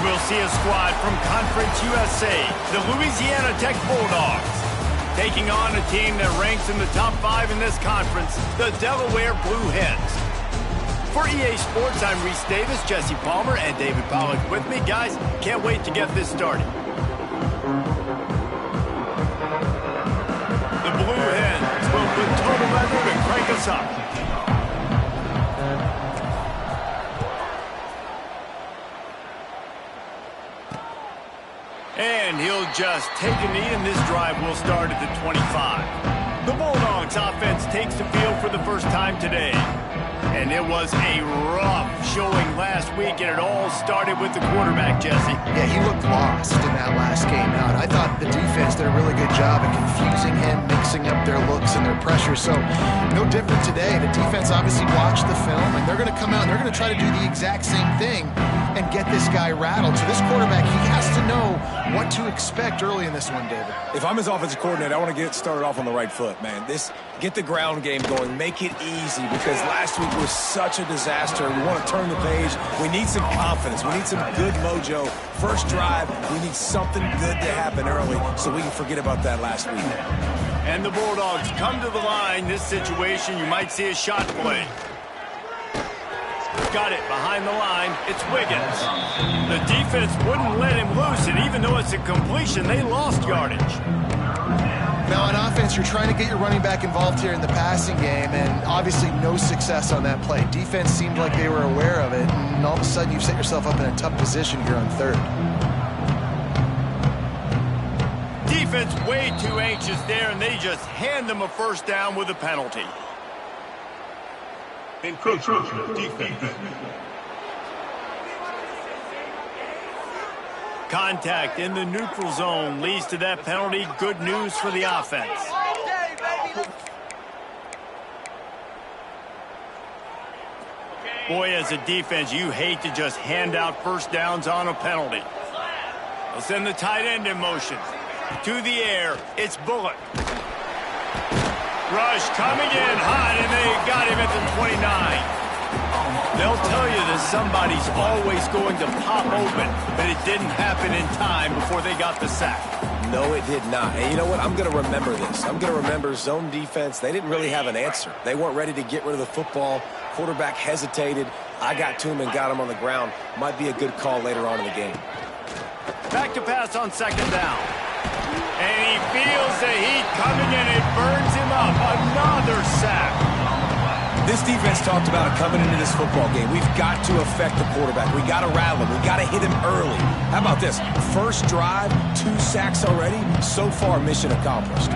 we'll see a squad from Conference USA, the Louisiana Tech Bulldogs, taking on a team that ranks in the top 5 in this conference, the Delaware Blue Hens. For EA Sports, I'm Reese Davis, Jesse Palmer, and David Pollack with me. Guys, can't wait to get this started. The Blue Hens will put total weather to crank us up. And he'll just take a knee, and this drive will start at the 25. The Bulldogs offense takes the field for the first time today. And it was a rough showing last week, and it all started with the quarterback, Jesse. Yeah, he looked lost in that last game out. I thought the defense did a really good job of confusing him, mixing up their looks and their pressure. So no different today. The defense obviously watched the film, and they're going to come out and they're going to try to do the exact same thing and get this guy rattled. So this quarterback, he has to know what to expect early in this one, David. If I'm his offensive coordinator, I want to get started off on the right foot, man. Get the ground game going. Make it easy, because last week was such a disaster. We want to turn the page. We need some confidence. We need some good mojo. First drive, we need something good to happen early so we can forget about that last week. And the Bulldogs come to the line. This situation, you might see a shot play. Got it behind the line. It's Wiggins. The defense wouldn't let him loose, and even though it's a completion, they lost yardage. Now on offense, you're trying to get your running back involved here in the passing game, and obviously no success on that play. Defense seemed like they were aware of it, and all of a sudden you've set yourself up in a tough position here on third. Defense way too anxious there, and they just hand them a first down with a penalty. Encroachment defense. Contact in the neutral zone leads to that penalty. Good news for the offense. Boy, as a defense, you hate to just hand out first downs on a penalty. They'll send the tight end in motion. To the air, it's Bullock. Rush coming in hot, and they got him at the 29. They'll tell you that somebody's always going to pop open, but it didn't happen in time before they got the sack. No, it did not. And you know what? I'm going to remember this. I'm going to remember zone defense. They didn't really have an answer. They weren't ready to get rid of the football. Quarterback hesitated. I got to him and got him on the ground. Might be a good call later on in the game. Back to pass on second down. And he feels the heat coming, and it burns him up. Another sack. This defense talked about it coming into this football game. We've got to affect the quarterback. We got to rattle him. We got to hit him early. How about this? First drive, 2 sacks already. So far, mission accomplished.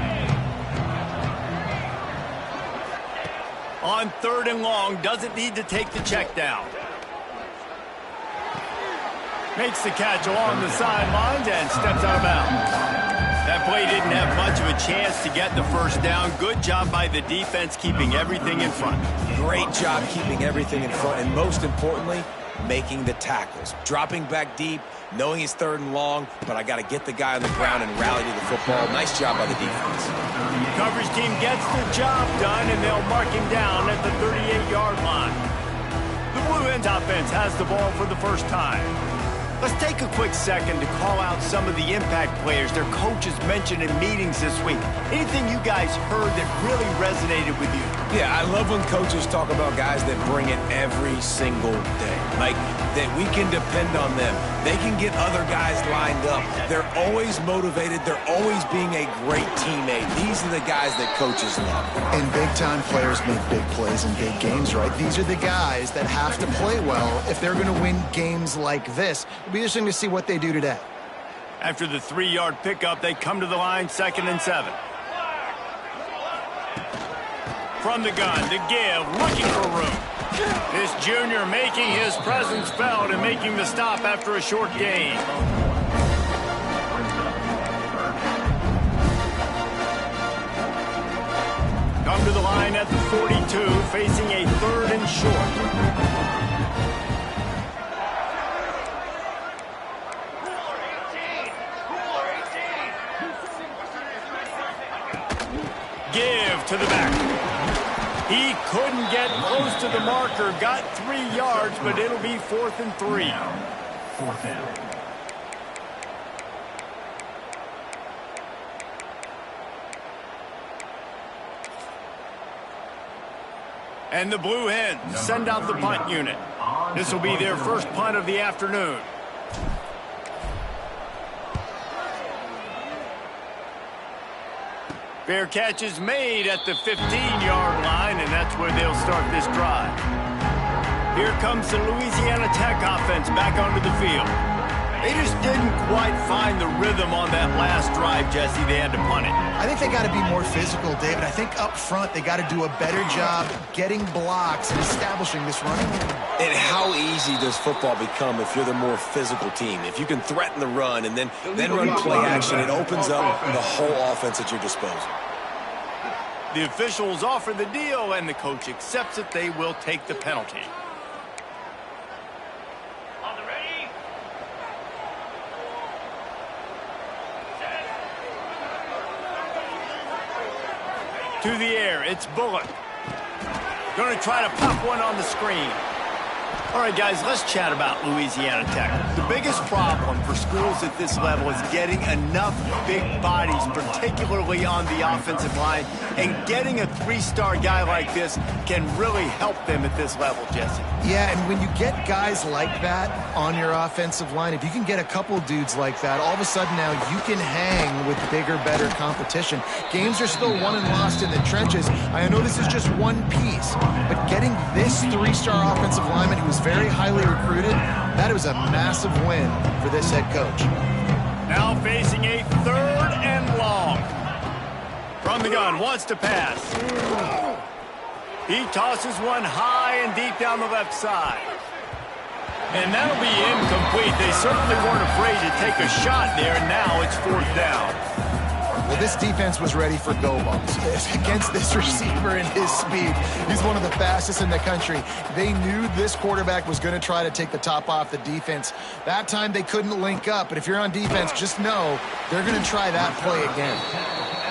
On third and long, doesn't need to take the check down. Makes the catch along the sidelines and steps out of bounds. That play didn't have much of a chance to get the first down. Good job by the defense keeping everything in front. Great job keeping everything in front, and most importantly, making the tackles. Dropping back deep, knowing he's third and long, but I got to get the guy on the ground and rally to the football. Nice job by the defense. Coverage team gets the job done, and they'll mark him down at the 38-yard line. The Blue Hens offense has the ball for the first time. Let's take a quick second to call out some of the impact players their coaches mentioned in meetings this week. Anything you guys heard that really resonated with you? Yeah, I love when coaches talk about guys that bring it every single day. Like, that we can depend on them. They can get other guys lined up. They're always motivated. They're always being a great teammate. These are the guys that coaches love. And big-time players make big plays in big games, right? These are the guys that have to play well if they're going to win games like this. It'll be interesting to see what they do today. After the 3-yard pickup, they come to the line, 2nd and 7. From the gun, to give, looking for room. This junior making his presence felt and making the stop after a short gain. Come to the line at the 42, facing a 3rd and short. Give to the back. He couldn't get close to the marker, got 3 yards, but it'll be 4th and 3. 4th down. And the Blue Hens send out the punt unit. This will be their first punt of the afternoon. Fair catch is made at the 15-yard line, and that's where they'll start this drive. Here comes the Louisiana Tech offense back onto the field. They just didn't quite find the rhythm on that last drive, Jesse. They had to punt it. I think they got to be more physical, David. I think up front they got to do a better job getting blocks and establishing this running game. And how easy does football become if you're the more physical team? If you can threaten the run and then run play action, it opens up the whole offense at your disposal. The officials offer the deal, and the coach accepts it. They will take the penalty. To the air, it's Bullock. Going to try to pop one on the screen. All right, guys, let's chat about Louisiana Tech. The biggest problem for schools at this level is getting enough big bodies, particularly on the offensive line, and getting a three-star guy like this can really help them at this level, Jesse. Yeah, and when you get guys like that on your offensive line, if you can get a couple dudes like that, all of a sudden now you can hang with bigger, better competition. Games are still won and lost in the trenches. I know this is just one piece, but getting this three-star offensive lineman who was very highly recruited, that was a massive win for this head coach. Now facing a 3rd and long. From the gun, wants to pass. He tosses one high and deep down the left side. And that'll be incomplete. They certainly weren't afraid to take a shot there, and now it's 4th down. Well, this defense was ready for go balls against this receiver and his speed. He's one of the fastest in the country. They knew this quarterback was going to try to take the top off the defense. That time they couldn't link up, but if you're on defense, just know they're going to try that play again.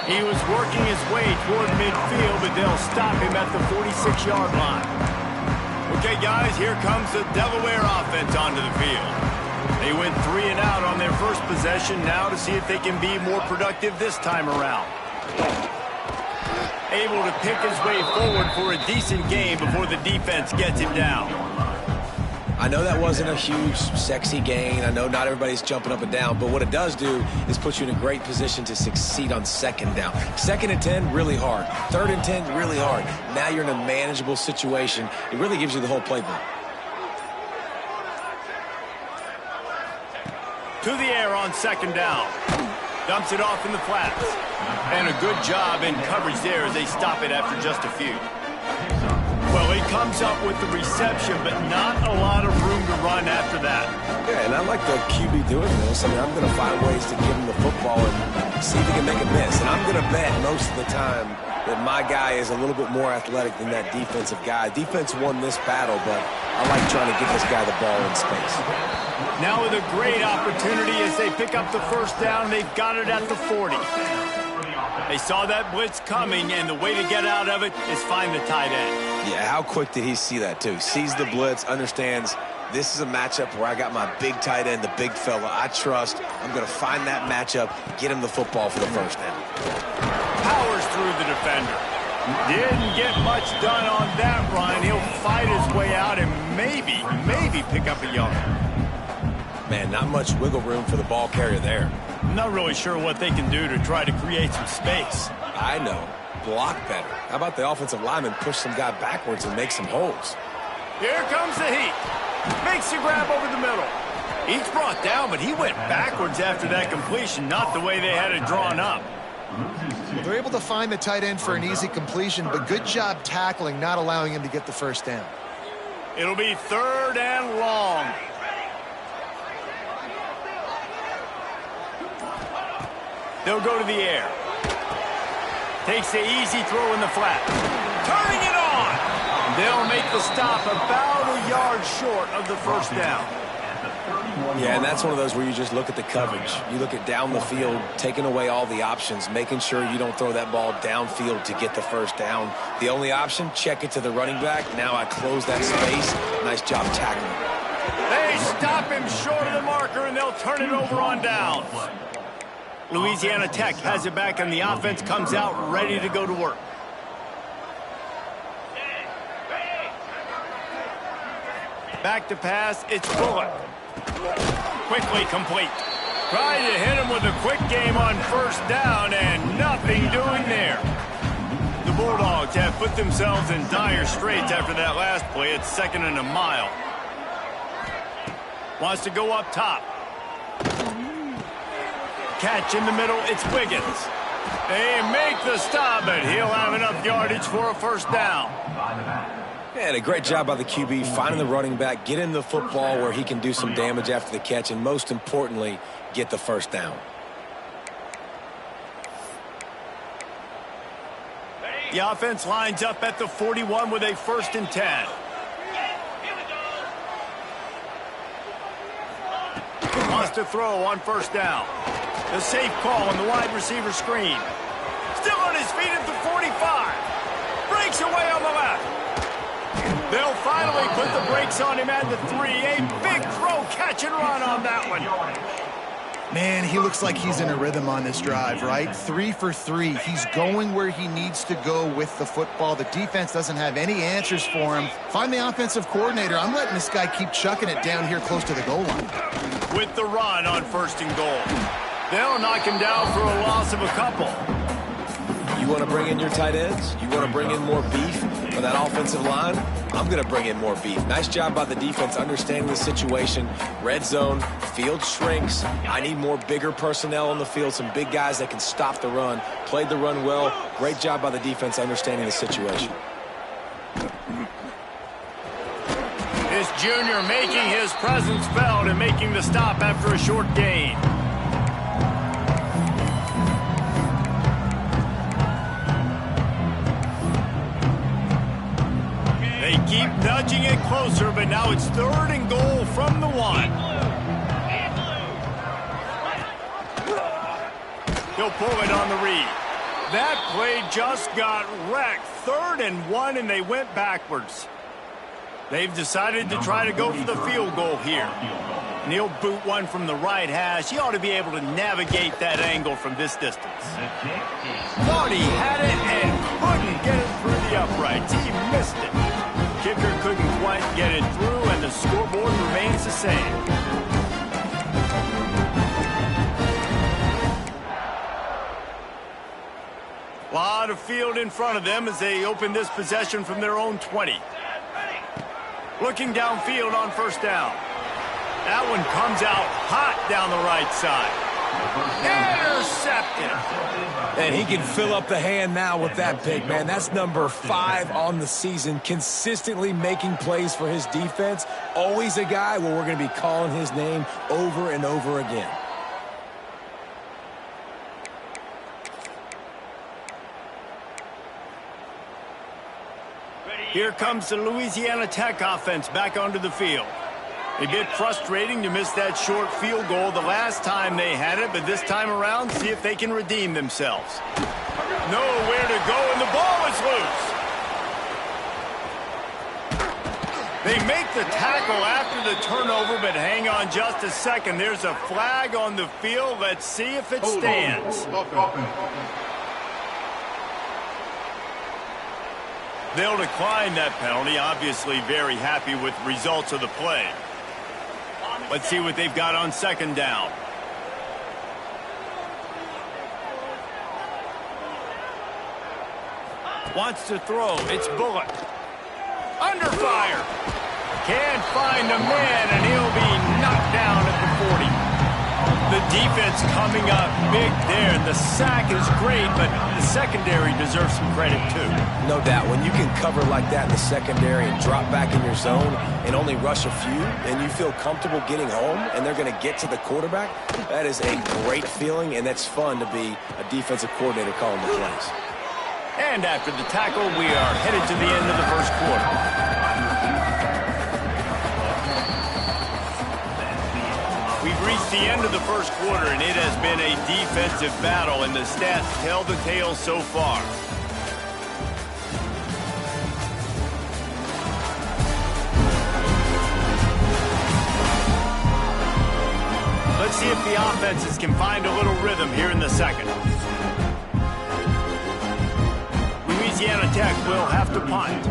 He was working his way toward midfield, but they'll stop him at the 46-yard line. Okay, guys, here comes the Delaware offense onto the field. They went 3 and out on their first possession, now to see if they can be more productive this time around. Able to pick his way forward for a decent game before the defense gets him down. I know that wasn't a huge, sexy gain. I know not everybody's jumping up and down, but what it does do is put you in a great position to succeed on 2nd down. 2nd and 10, really hard. 3rd and 10, really hard. Now you're in a manageable situation. It really gives you the whole playbook. To the air on 2nd down. Dumps it off in the flats. And a good job in coverage there as they stop it after just a few. Well, he comes up with the reception, but not a lot of room to run after that. Yeah, and I like the QB doing this. I mean, I'm going to find ways to give him the football and see if he can make a miss. And I'm going to bet most of the time that my guy is a little bit more athletic than that defensive guy. Defense won this battle, but I like trying to get this guy the ball in space. Now with a great opportunity as they pick up the 1st down, they've got it at the 40. They saw that blitz coming, and the way to get out of it is find the tight end. Yeah, how quick did he see that, too? Sees the blitz, understands this is a matchup where I got my big tight end, the big fella I trust. I'm going to find that matchup, get him the football for the 1st down. Powers through the defender. Didn't get much done on that run. He'll fight his way out and maybe pick up a yard. Man, not much wiggle room for the ball carrier there. I'm not really sure what they can do to try to create some space. I know. Block better. How about the offensive lineman push some guy backwards and make some holes? Here comes the heat. Makes the grab over the middle. He's brought down, but he went backwards after that completion, not the way they had it drawn up. Well, they're able to find the tight end for an easy completion, but good job tackling, not allowing him to get the 1st down. It'll be 3rd and long. They'll go to the air. Takes the easy throw in the flat. Turning it on. They'll make the stop about a yard short of the 1st down. Yeah, and that's one of those where you just look at the coverage. You look at down the field, taking away all the options, making sure you don't throw that ball downfield to get the 1st down. The only option, check it to the running back. Now I close that space. Nice job tackling. They stop him short of the marker, and they'll turn it over on downs. Louisiana Tech has it back, and the offense comes out ready to go to work. Back to pass, it's Bullock. Quickly complete. Trying to hit him with a quick game on first down, and nothing doing there. The Bulldogs have put themselves in dire straits after that last play. It's 2nd and a mile. Wants to go up top. Catch in the middle, it's Wiggins. They make the stop, but he'll have enough yardage for a first down. And a great job by the QB finding the running back, get him the football where he can do some damage after the catch, and most importantly, get the first down. The offense lines up at the 41 with a 1st and 10. Wants to throw on first down. The safe call on the wide receiver screen. Still on his feet at the 45. Breaks away on the left. They'll finally put the brakes on him at the 3. A big throw, catch and run on that one. Man, he looks like he's in a rhythm on this drive, right? 3 for 3. He's going where he needs to go with the football. The defense doesn't have any answers for him. Find the offensive coordinator. I'm letting this guy keep chucking it down here close to the goal line. With the run on 1st and goal. They'll knock him down for a loss of a couple. You want to bring in your tight ends? You want to bring in more beef for that offensive line? I'm going to bring in more beef. Nice job by the defense understanding the situation. Red zone, field shrinks. I need more bigger personnel on the field, some big guys that can stop the run. Played the run well. Great job by the defense understanding the situation. This junior making his presence felt and making the stop after a short gain. They keep nudging it closer, but now it's 3rd and goal from the 1. He'll pull it on the read. That play just got wrecked. 3rd and 1, and they went backwards. They've decided to try to go for the field goal here. And he'll boot one from the right hash. He ought to be able to navigate that angle from this distance. Thought he had it and couldn't get it through the uprights. He missed it. Kicker couldn't quite get it through, and the scoreboard remains the same. A lot of field in front of them as they open this possession from their own 20. Looking downfield on first down. That one comes out hot down the right side. Intercepted. And he can fill up the hand now with that pick, man. That's number 5 on the season, consistently making plays for his defense. Always a guy where we're going to be calling his name over and over again. Here comes the Louisiana Tech offense back onto the field. A bit frustrating to miss that short field goal the last time they had it, but this time around, see if they can redeem themselves. Nowhere to go, and the ball is loose. They make the tackle after the turnover, but hang on just a second. There's a flag on the field. Let's see if it stands. They'll decline that penalty, obviously very happy with the results of the play. Let's see what they've got on 2nd down. Wants to throw. It's Bullock. Under fire. Can't find a man, and he'll be knocked down at the 40. The defense coming up big there. The sack is great, but the secondary deserves some credit too. No doubt. When you can cover like that in the secondary and drop back in your zone and only rush a few, and you feel comfortable getting home and they're going to get to the quarterback, that is a great feeling, and that's fun to be a defensive coordinator calling the plays. And after the tackle, we are headed to the end of the first quarter. We've reached the end of the first quarter, and it has been a defensive battle, and the stats tell the tale so far. Let's see if the offenses can find a little rhythm here in the second. Louisiana Tech will have to punt.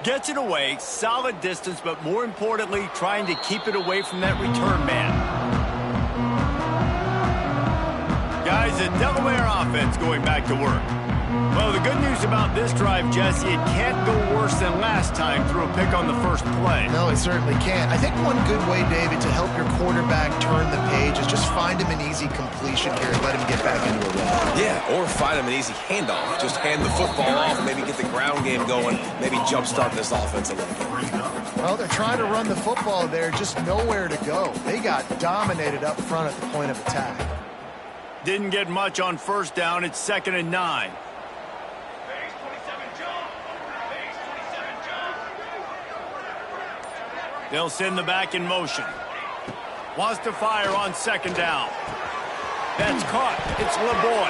Gets it away, solid distance, but more importantly, trying to keep it away from that return man. Guys, the Delaware offense going back to work. Well, the good news about this drive, Jesse, it can't go worse than last time through a pick on the first play. No, it certainly can't. I think one good way, David, to help your quarterback turn the page is just find him an easy completion here and let him get back into a rhythm. Yeah, or find him an easy handoff. Just hand the football off, maybe get the ground game going, maybe jumpstart this offense a little bit. Well, they're trying to run the football there, just nowhere to go. They got dominated up front at the point of attack. Didn't get much on first down. It's 2nd and 9. They'll send the back in motion. Wants to fire on 2nd down. That's caught. It's LeBoy.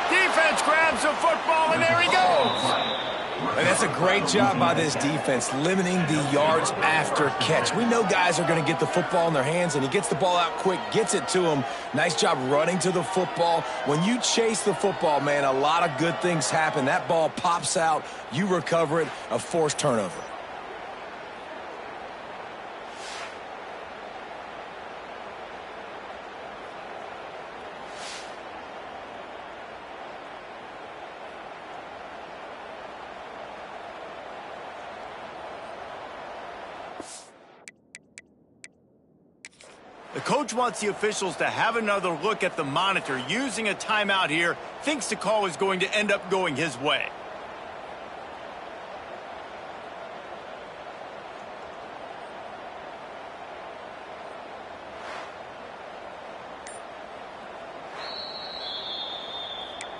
Defense grabs the football, and there he goes. And that's a great job by this defense, limiting the yards after catch. We know guys are going to get the football in their hands, and he gets the ball out quick, gets it to him. Nice job running to the football. When you chase the football, man, a lot of good things happen. That ball pops out, you recover it, a forced turnover. The coach wants the officials to have another look at the monitor. Using a timeout here, thinks the call is going to end up going his way.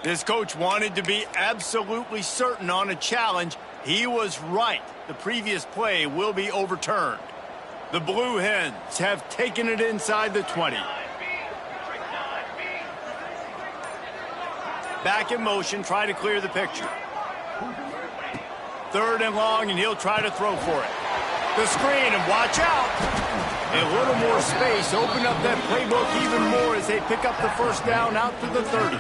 This coach wanted to be absolutely certain on a challenge. He was right. The previous play will be overturned. The Blue Hens have taken it inside the 20. Back in motion, try to clear the picture. 3rd and long, and he'll try to throw for it. The screen, and watch out. A little more space, open up that playbook even more as they pick up the first down out to the 30.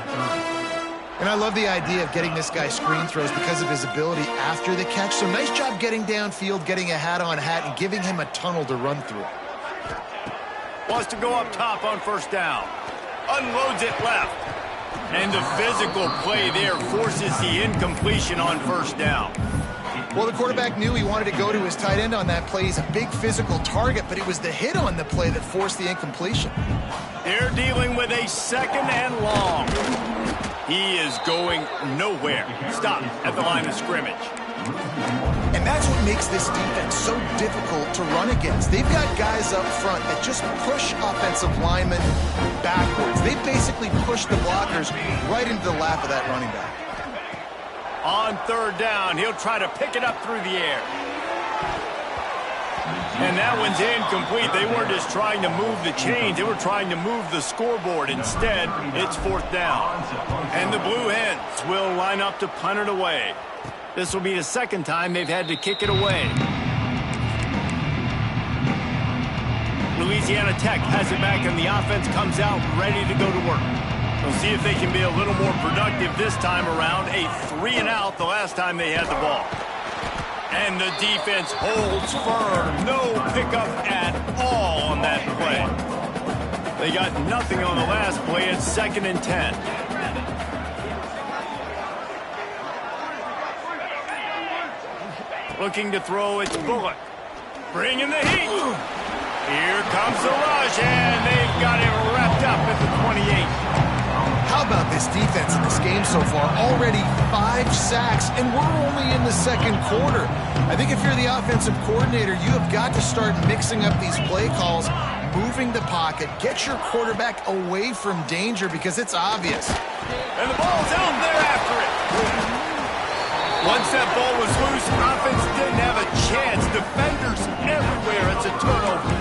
And I love the idea of getting this guy screen throws because of his ability after the catch. So nice job getting downfield, getting a hat-on-hat, and giving him a tunnel to run through. Wants to go up top on first down. Unloads it left. And the physical play there forces the incompletion on first down. Well, the quarterback knew he wanted to go to his tight end on that play. He's a big physical target, but it was the hit on the play that forced the incompletion. They're dealing with a 2nd and long. He is going nowhere. Stop at the line of scrimmage. And that's what makes this defense so difficult to run against. They've got guys up front that just push offensive linemen backwards. They basically push the blockers right into the lap of that running back. On 3rd down, he'll try to pick it up through the air. And that one's incomplete. They weren't just trying to move the chains. They were trying to move the scoreboard. Instead, it's 4th down. And the Blue Hens will line up to punt it away. This will be the 2nd time they've had to kick it away. Louisiana Tech has it back, and the offense comes out ready to go to work. We'll see if they can be a little more productive this time around. A 3-and-out the last time they had the ball. And the defense holds firm. No pickup at all on that play. They got nothing on the last play. It's 2nd and 10. Looking to throw, it's Bullock. Bringing the heat. Here comes the rush, and they've got it wrapped up at the 28. How about this defense in this game so far? Already 5 sacks, and we're only in the 2nd quarter. I think if you're the offensive coordinator, you have got to start mixing up these play calls, moving the pocket, get your quarterback away from danger because it's obvious. And the ball's out there after it. Once that ball was loose, offense didn't have a chance. Defenders everywhere. It's a turnover.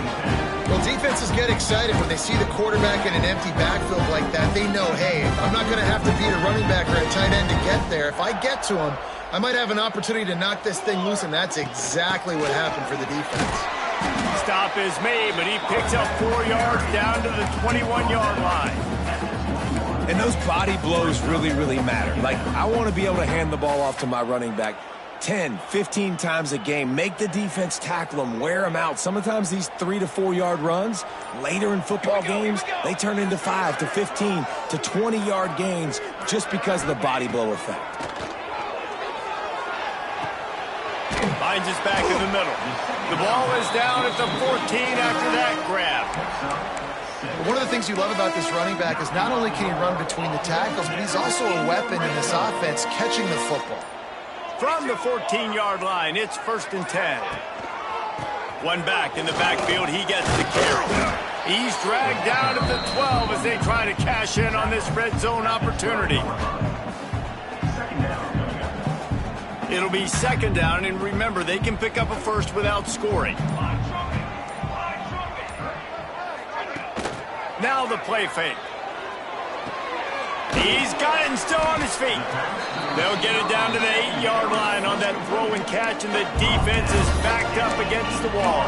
Well, defenses get excited when they see the quarterback in an empty backfield like that. They know, hey, I'm not going to have to beat a running back or a tight end to get there. If I get to him, I might have an opportunity to knock this thing loose, and that's exactly what happened for the defense. Stop is made, but he picks up 4 yards down to the 21-yard line. And those body blows really, really matter. Like, I want to be able to hand the ball off to my running back. 10, 15 times a game. Make the defense tackle them, wear them out. Sometimes these 3 to 4 yard runs, later in football games, they turn into 5 to 15 to 20-yard gains just because of the body blow effect. Finds us back in the middle. The ball is down at the 14 after that grab. One of the things you love about this running back is not only can he run between the tackles, but he's also a weapon in this offense catching the football. From the 14-yard line, it's 1st and 10. One back in the backfield, he gets the carry. He's dragged down at the 12 as they try to cash in on this red zone opportunity. It'll be 2nd down, and remember, they can pick up a first without scoring. Now the play fake. He's got it and still on his feet. They'll get it down to the 8-yard line on that throw and catch, and the defense is backed up against the wall.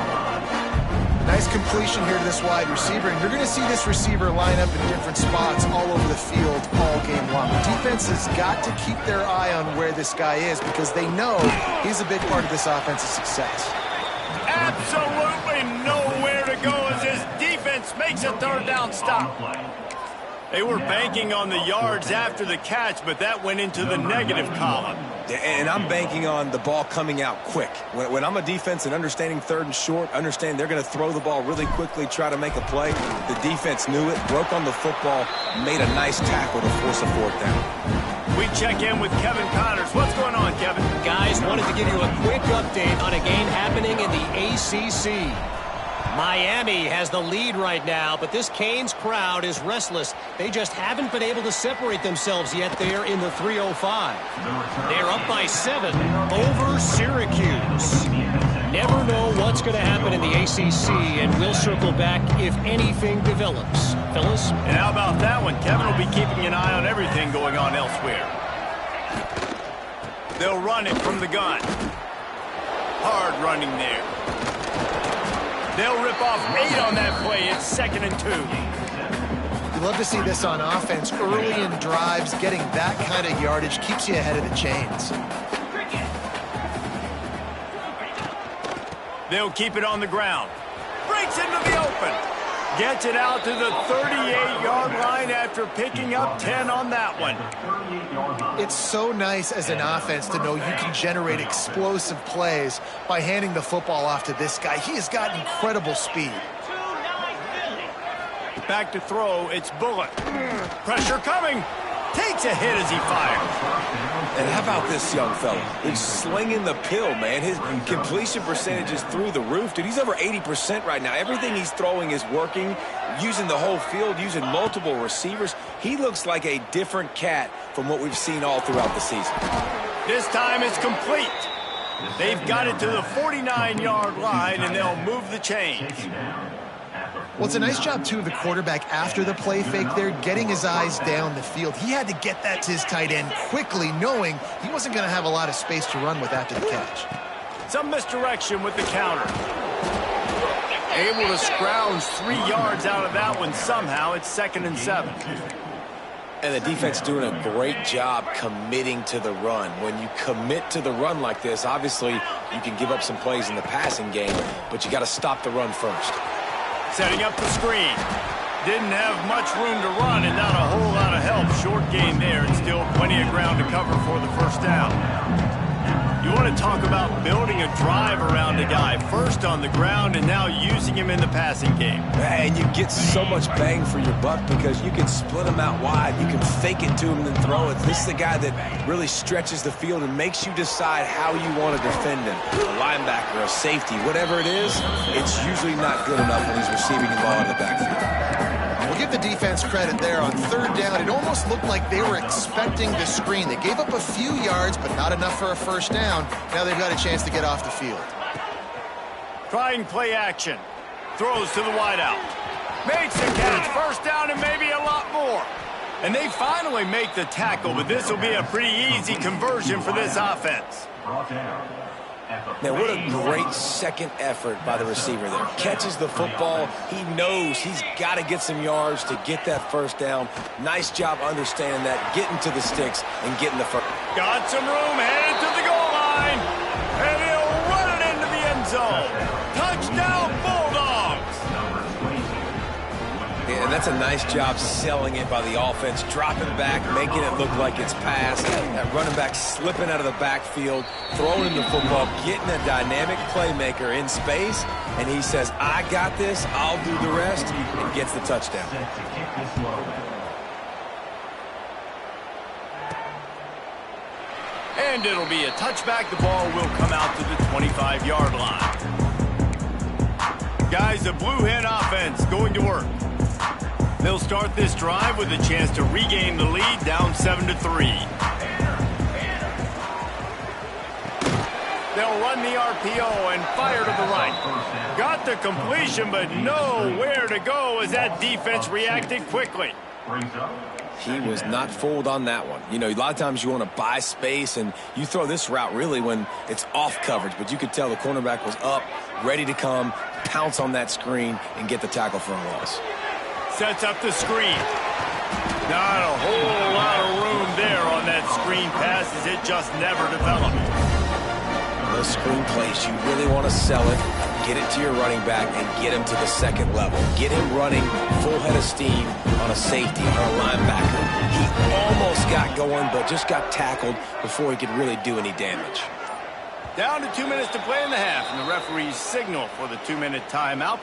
Nice completion here to this wide receiver, and you're going to see this receiver line up in different spots all over the field all game long. The defense has got to keep their eye on where this guy is because they know he's a big part of this offense's success. Absolutely nowhere to go as his defense makes a 3rd down stop. They were banking on the yards after the catch, but that went into the negative column. And I'm banking on the ball coming out quick. When I'm a defense and understanding 3rd and short, understand they're going to throw the ball really quickly, try to make a play. The defense knew it, broke on the football, made a nice tackle to force a 4th down. We check in with Kevin Connors. What's going on, Kevin? Guys, wanted to give you a quick update on a game happening in the ACC. Miami has the lead right now, but this Canes crowd is restless. They just haven't been able to separate themselves yet there in the 305. They're up by 7 over Syracuse. Never know what's going to happen in the ACC, and we'll circle back if anything develops. Fellas? And how about that one? Kevin will be keeping an eye on everything going on elsewhere. They'll run it from the gun. Hard running there. They'll rip off 8 on that play. It's 2nd and 2. You love to see this on offense. Early in drives, getting that kind of yardage keeps you ahead of the chains. They'll keep it on the ground. Breaks into the open. Gets it out to the 38-yard line after picking up 10 on that one. It's so nice as an offense to know you can generate explosive plays by handing the football off to this guy. He has got incredible speed. Back to throw, it's Bullock. Pressure coming. Takes a hit as he fires. And how about this young fella? He's slinging the pill, man. His completion percentage is through the roof. Dude, he's over 80% right now. Everything he's throwing is working, using the whole field, using multiple receivers. He looks like a different cat from what we've seen all throughout the season. This time it's complete. They've got it to the 49-yard line, and they'll move the chains. Well, it's a nice job, too, of the quarterback after the play fake there, getting his eyes down the field. He had to get that to his tight end quickly, knowing he wasn't going to have a lot of space to run with after the catch. Some misdirection with the counter. Able to scrounge 3 yards out of that one somehow. It's 2nd and 7. And the defense doing a great job committing to the run. When you commit to the run like this, obviously you can give up some plays in the passing game, but you got to stop the run first. Setting up the screen. Didn't have much room to run and not a whole lot of help. Short gain there and still plenty of ground to cover for the 1st down. You want to talk about building a drive around a guy. First on the ground and now using him in the passing game. And you get so much bang for your buck because you can split him out wide. You can fake it to him and then throw it. This is the guy that really stretches the field and makes you decide how you want to defend him. A linebacker, a safety, whatever it is, it's usually not good enough when he's receiving the ball in the backfield. We'll give the defense credit there. On 3rd down, it almost looked like they were expecting the screen. They gave up a few yards, but not enough for a 1st down. Now they've got a chance to get off the field. Trying play action. Throws to the wideout. Makes the catch. 1st down and maybe a lot more. And they finally make the tackle, but this will be a pretty easy conversion for this offense. Man, what a great second effort by the receiver there. Catches the football. He knows he's got to get some yards to get that 1st down. Nice job understanding that, getting to the sticks and getting the first. Got some room, headed to the goal line. line, and he'll run it into the end zone. Touchdown, Bulldogs! Yeah, and that's a nice job selling it by the offense, dropping back, making it look like it's passed. That running back slipping out of the backfield, throwing the football, getting a dynamic playmaker in space, and he says, I got this, I'll do the rest, and gets the touchdown. And it'll be a touchback. The ball will come out to the 25-yard line. Guys, the Blue Hen offense going to work. They'll start this drive with a chance to regain the lead, down 7-3. They'll run the RPO and fire to the right. Got the completion, but nowhere to go as that defense reacted quickly. He was not fooled on that one. You know, a lot of times you want to buy space, and you throw this route really when it's off coverage, but you could tell the cornerback was up, ready to come, pounce on that screen, and get the tackle for a loss. Sets up the screen. Not a whole lot of room there on that screen pass as it just never developed. Those screen plays, you really want to sell it, get it to your running back, and get him to the second level. Get him running full head of steam on a safety, on a linebacker. He almost got going, but just got tackled before he could really do any damage. Down to 2 minutes to play in the half, and the referees signal for the 2-minute timeout.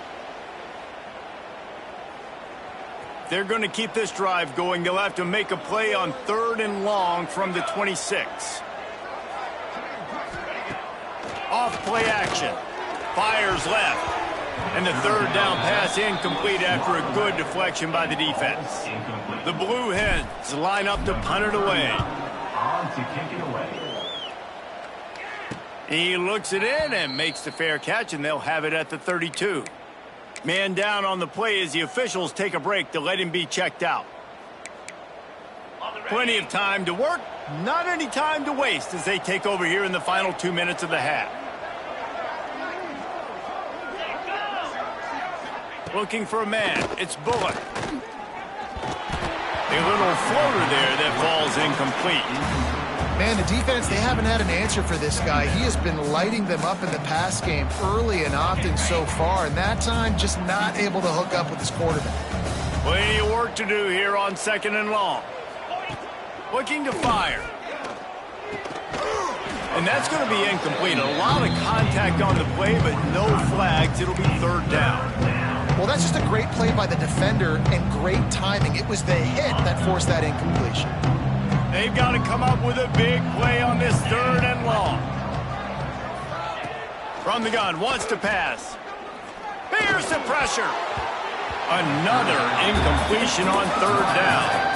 They're going to keep this drive going. They'll have to make a play on 3rd and long from the 26. Off play action. Fires left. And the 3rd down pass incomplete after a good deflection by the defense. The Blue Hens line up to punt it away. He looks it in and makes the fair catch, and they'll have it at the 32. Man down on the play as the officials take a break to let him be checked out. Plenty of time to work, not any time to waste as they take over here in the final 2 minutes of the half. Looking for a man, it's Bullock. A little floater there that falls incomplete. Man, the defense, they haven't had an answer for this guy. He has been lighting them up in the pass game early and often so far, and that time just not able to hook up with his quarterback. Plenty of work to do here on 2nd and long. Looking to fire. And that's going to be incomplete. A lot of contact on the play, but no flags. It'll be 3rd down. Well, that's just a great play by the defender and great timing. It was the hit that forced that incompletion. They've got to come up with a big play on this 3rd and long. From the gun, wants to pass. Bears the pressure. Another incompletion on 3rd down.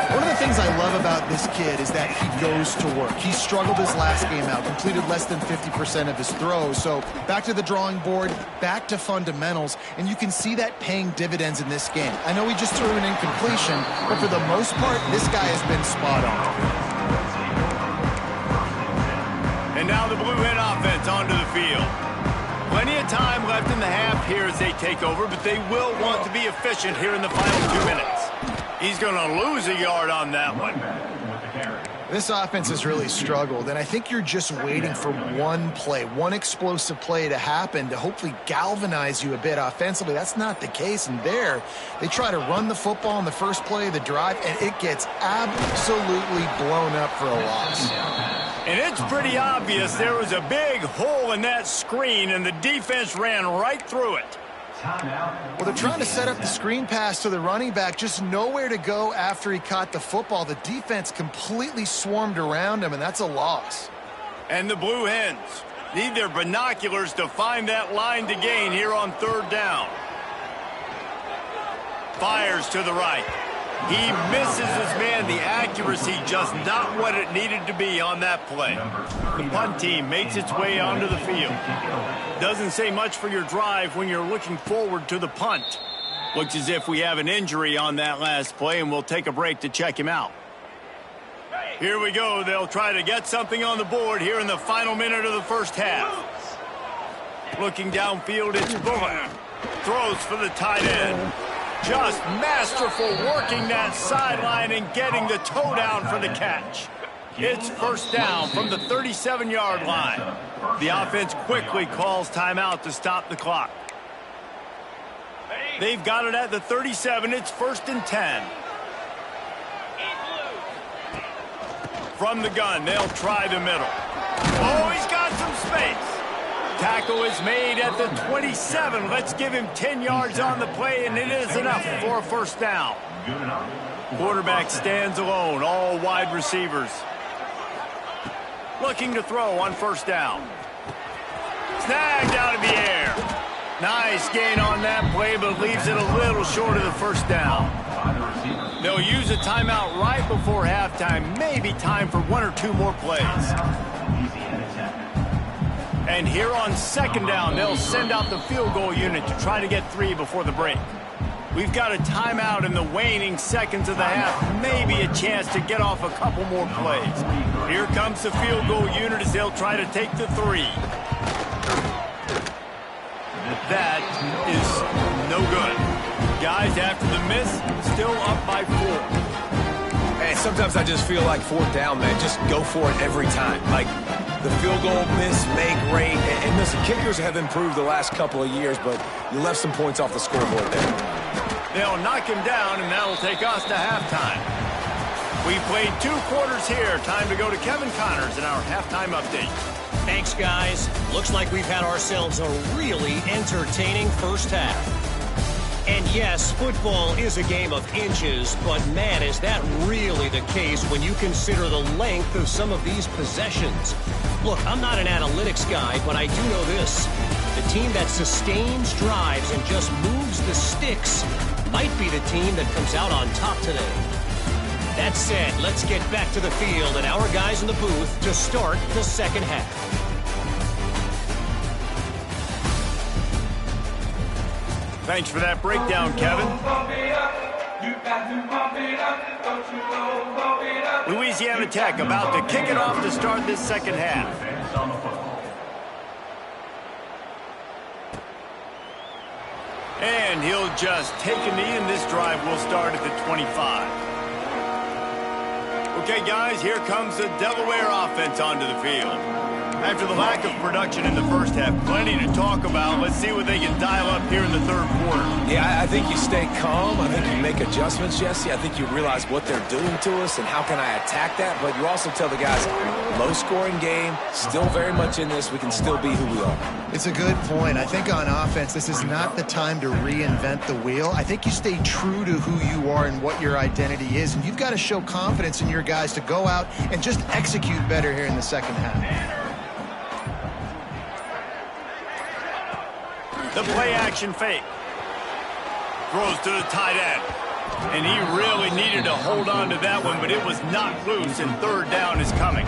One of the things I love about this kid is that he goes to work. He struggled his last game out, completed less than 50% of his throws. So back to the drawing board, back to fundamentals, and you can see that paying dividends in this game. I know he just threw an incompletion, but for the most part, this guy has been spot on. And now the Blue Hen offense onto the field. Plenty of time left in the half here as they take over, but they will want to be efficient here in the final 2 minutes. He's going to lose a yard on that one. This offense has really struggled, and I think you're just waiting for one play, one explosive play to happen to hopefully galvanize you a bit offensively. That's not the case, and there they try to run the football in the first play of the drive, and it gets absolutely blown up for a loss. And it's pretty obvious there was a big hole in that screen, and the defense ran right through it. Well, they're trying to set up the screen pass to the running back, just nowhere to go after he caught the football. The defense completely swarmed around him, and that's a loss. And the Blue Hens need their binoculars to find that line to gain here on 3rd down. Fires to the right. He misses his man. The accuracy just not what it needed to be on that play. The punt team makes its way onto the field. Doesn't say much for your drive when you're looking forward to the punt. Looks as if we have an injury on that last play, and we'll take a break to check him out. Here we go. They'll try to get something on the board here in the final minute of the first half. Looking downfield, it's Bullock. Throws for the tight end. Just masterful working that sideline and getting the toe down for the catch. It's first down from the 37-yard line. The offense quickly calls timeout to stop the clock. They've got it at the 37. It's 1st and 10. From the gun, they'll try the middle. Oh, he's got some space. Tackle is made at the 27. Let's give him 10 yards on the play, and it is enough for a first down. Quarterback stands alone, all wide receivers. Looking to throw on first down. Snagged out of the air. Nice gain on that play, but leaves it a little short of the first down. They'll use a timeout right before halftime. Maybe time for 1 or 2 more plays. And here on second down, they'll send out the field goal unit to try to get 3 before the break. We've got a timeout in the waning seconds of the half. Maybe a chance to get off a couple more plays. Here comes the field goal unit as they'll try to take the 3. That is no good. Guys, after the miss, still up by 4. And sometimes I just feel like 4th down, man. Just go for it every time. Like the field goal miss, make rate. And listen, kickers have improved the last couple of years, but you left some points off the scoreboard there. They'll knock him down, and that'll take us to halftime. We played 2 quarters here. Time to go to Kevin Connors in our halftime update. Thanks, guys. Looks like we've had ourselves a really entertaining first half. And yes, football is a game of inches, but man, is that really the case when you consider the length of some of these possessions. Look, I'm not an analytics guy, but I do know this. The team that sustains drives and just moves the sticks might be the team that comes out on top today. That said, let's get back to the field and our guys in the booth to start the second half. Thanks for that breakdown, Kevin. Louisiana Tech about to kick it off to start this second half. And he'll just take a knee, and this drive will start at the 25. Okay, guys, here comes the Delaware offense onto the field. After the lack of production in the first half, plenty to talk about. Let's see what they can dial up here in the third quarter. Yeah, I think you stay calm. I think you make adjustments, Jesse. I think you realize what they're doing to us and how can I attack that. But you also tell the guys, low-scoring game, still very much in this. We can still be who we are. It's a good point. I think on offense, this is not the time to reinvent the wheel. I think you stay true to who you are and what your identity is. And you've got to show confidence in your guys to go out and just execute better here in the second half. The play-action fake. Throws to the tight end. And he really needed to hold on to that one, but it was knocked loose, and third down is coming.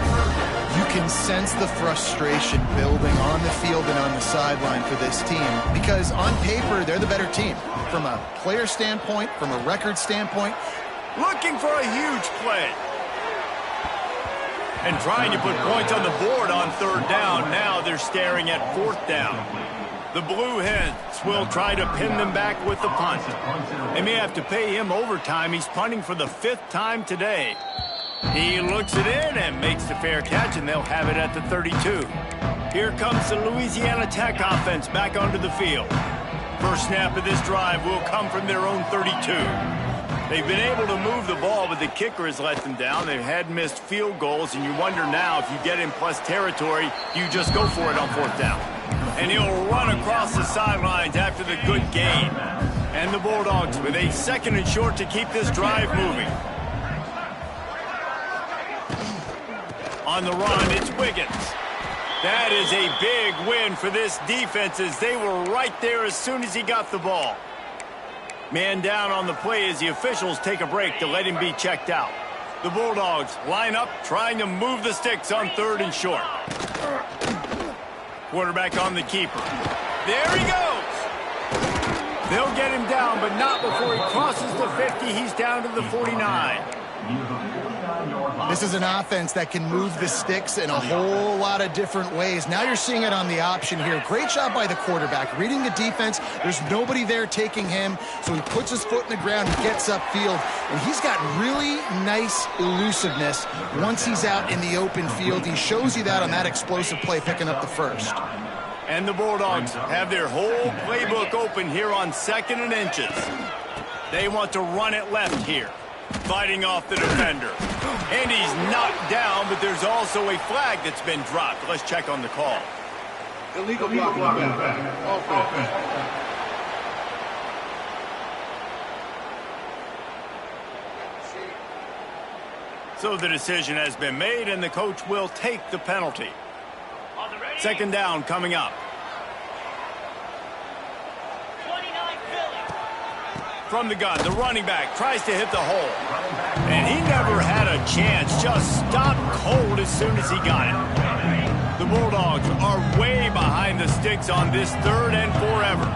You can sense the frustration building on the field and on the sideline for this team because on paper, they're the better team. From a player standpoint, from a record standpoint. Looking for a huge play. And trying to put points on the board on third down. Now they're staring at 4th down. The Blue Hens will try to pin them back with the punt. They may have to pay him overtime. He's punting for the 5th time today. He looks it in and makes the fair catch, and they'll have it at the 32. Here comes the Louisiana Tech offense back onto the field. First snap of this drive will come from their own 32. They've been able to move the ball, but the kicker has let them down. They've had missed field goals, and you wonder now if you get in plus territory, you just go for it on 4th down. And he'll run across the sidelines after the good gain. And the Bulldogs with a 2nd and short to keep this drive moving. On the run, it's Wiggins. That is a big win for this defense as they were right there as soon as he got the ball. Man down on the play as the officials take a break to let him be checked out. The Bulldogs line up, trying to move the sticks on 3rd and short. Quarterback on the keeper. There he goes. They'll get him down, but not before he crosses the 50. He's down to the 49. This is an offense that can move the sticks in a whole lot of different ways. Now you're seeing it on the option here. Great job by the quarterback. Reading the defense, there's nobody there taking him, so he puts his foot in the ground, he gets upfield, and he's got really nice elusiveness once he's out in the open field. He shows you that on that explosive play, picking up the first. And the Bulldogs have their whole playbook open here on 2nd and inches. They want to run it left here, fighting off the defender. And he's knocked down, but there's also a flag that's been dropped. Let's check on the call. Illegal blocking back. Offense. So the decision has been made, and the coach will take the penalty. 2nd down coming up. From the gun, the running back tries to hit the hole. And he never had a chance, just stopped cold as soon as he got it. The Bulldogs are way behind the sticks on this 3rd and forever.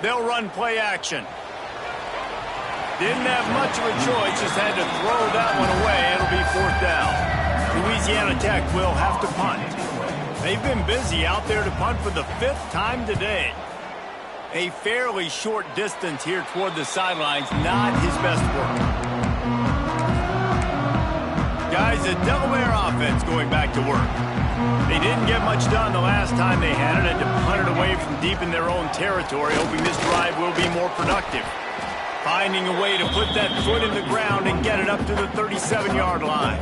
They'll run play action. Didn't have much of a choice, just had to throw that one away. It'll be 4th down. Louisiana Tech will have to punt. They've been busy out there to punt for the 5th time today. A fairly short distance here toward the sidelines, not his best work. Guys, the Delaware offense going back to work. They didn't get much done the last time they had it, to punt it away from deep in their own territory, hoping this drive will be more productive. Finding a way to put that foot in the ground and get it up to the 37-yard line.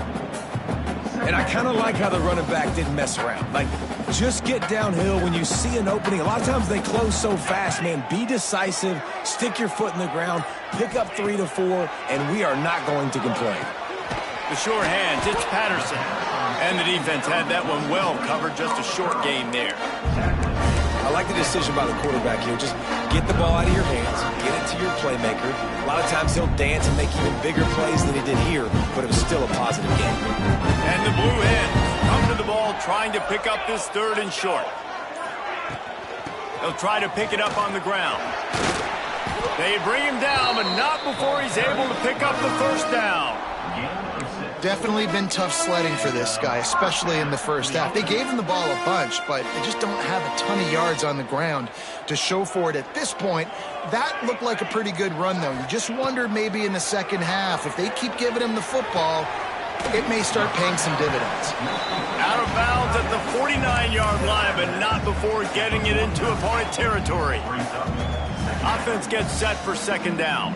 And I kind of like how the running back didn't mess around. Like, just get downhill when you see an opening. A lot of times they close so fast, man. Be decisive, stick your foot in the ground, pick up 3 to 4, and we are not going to complain. The short hands, it's Patterson. And the defense had that one well covered, just a short gain there. I like the decision by the quarterback here. Just get the ball out of your hands, get it to your playmaker. A lot of times he'll dance and make even bigger plays than he did here, but it was still a positive game. And the Blue Hens come to the ball trying to pick up this 3rd and short. They'll try to pick it up on the ground. They bring him down, but not before he's able to pick up the 1st down. Definitely been tough sledding for this guy, especially in the first half. They gave him the ball a bunch, but they just don't have a ton of yards on the ground to show for it at this point. That looked like a pretty good run, though. You just wonder maybe in the second half, if they keep giving him the football, it may start paying some dividends. Out of bounds at the 49-yard line, but not before getting it into opponent territory. Offense gets set for 2nd down.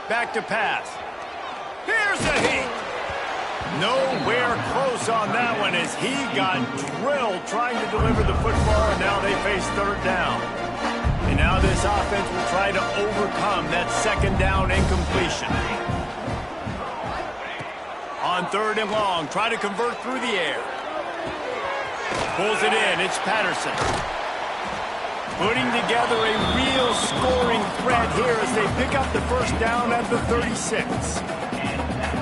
Back to pass. Here's a heat. Nowhere close on that one as he got drilled trying to deliver the football, and now they face 3rd down. And now this offense will try to overcome that 2nd down incompletion. On 3rd and long, try to convert through the air. Pulls it in, it's Patterson. Putting together a real scoring threat here as they pick up the 1st down at the 36.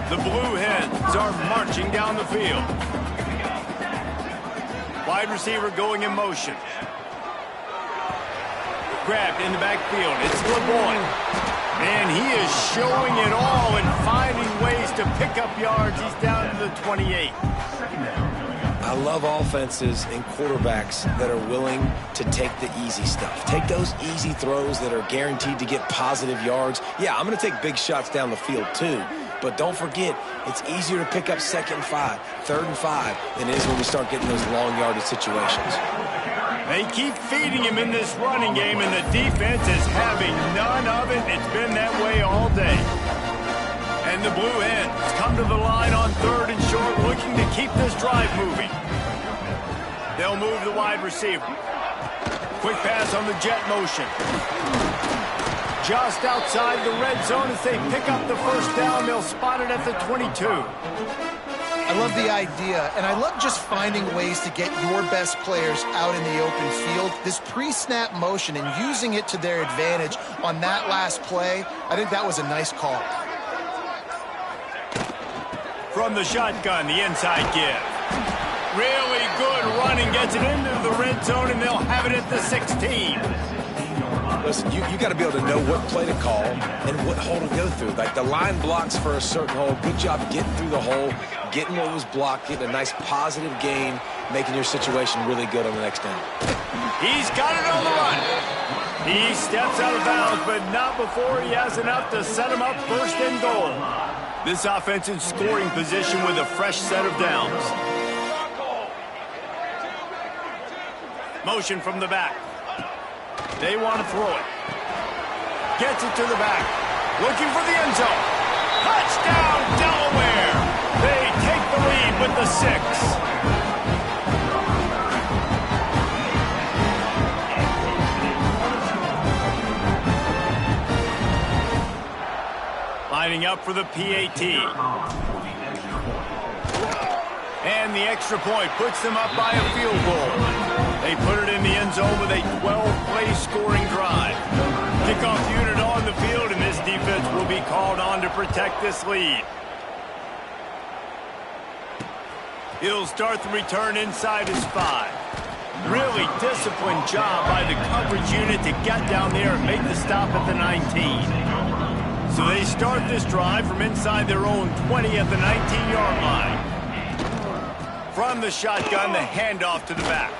The Blue Hens are marching down the field. Wide receiver going in motion. Grabbed in the backfield. It's LeBoy. And he is showing it all and finding ways to pick up yards. He's down to the 28. I love offenses and quarterbacks that are willing to take the easy stuff. Take those easy throws that are guaranteed to get positive yards. Yeah, I'm going to take big shots down the field too. But don't forget, it's easier to pick up 2nd and 5, 3rd and 5 than it is when we start getting those long yardage situations. They keep feeding him in this running game, and the defense is having none of it. It's been that way all day. And the Blue Hens come to the line on 3rd and short, looking to keep this drive moving. They'll move the wide receiver. Quick pass on the jet motion. Just outside the red zone as they pick up the 1st down. They'll spot it at the 22. I love the idea, and I love just finding ways to get your best players out in the open field. This pre-snap motion and using it to their advantage on that last play, I think that was a nice call. From the shotgun, the inside give. Really good running, gets it into the red zone, and they'll have it at the 16. Listen, you got to be able to know what play to call and what hole to go through. Like the line blocks for a certain hole. Good job getting through the hole, getting what was blocked, getting a nice positive gain, making your situation really good on the next down. He's got it on the run. He steps out of bounds, but not before he has enough to set him up first and goal. This offense in scoring position with a fresh set of downs. Motion from the back. They want to throw it. Gets it to the back. Looking for the end zone. Touchdown, Delaware. They take the lead with the 6. Lining up for the PAT. And the extra point puts them up by a field goal. They put it in the end zone with a 12-play scoring drive. Kickoff unit on the field, and this defense will be called on to protect this lead. He'll start the return inside his 5. Really disciplined job by the coverage unit to get down there and make the stop at the 19. So they start this drive from inside their own 20 at the 19-yard line. From the shotgun, the handoff to the back.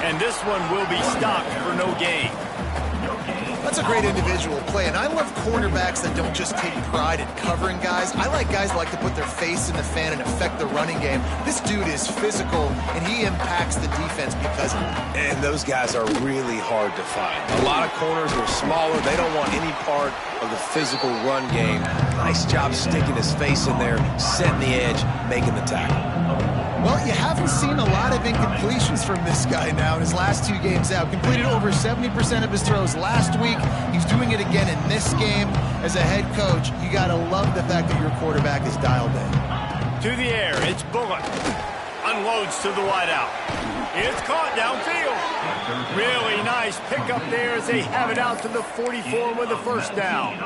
And this one will be stopped for no gain. That's a great individual play, and I love cornerbacks that don't just take pride in covering guys. I like guys that like to put their face in the fan and affect the running game. This dude is physical, and he impacts the defense because of it. And those guys are really hard to find. A lot of corners are smaller. They don't want any part of the physical run game. Nice job sticking his face in there, setting the edge, making the tackle. Well, you haven't seen a lot of incompletions from this guy now in his last 2 games out. Completed over 70% of his throws last week. He's doing it again in this game. As a head coach, you got to love the fact that your quarterback is dialed in. To the air, it's Bullock. Unloads to the wideout. It's caught downfield. Really nice pickup there as they have it out to the 44 with the first down.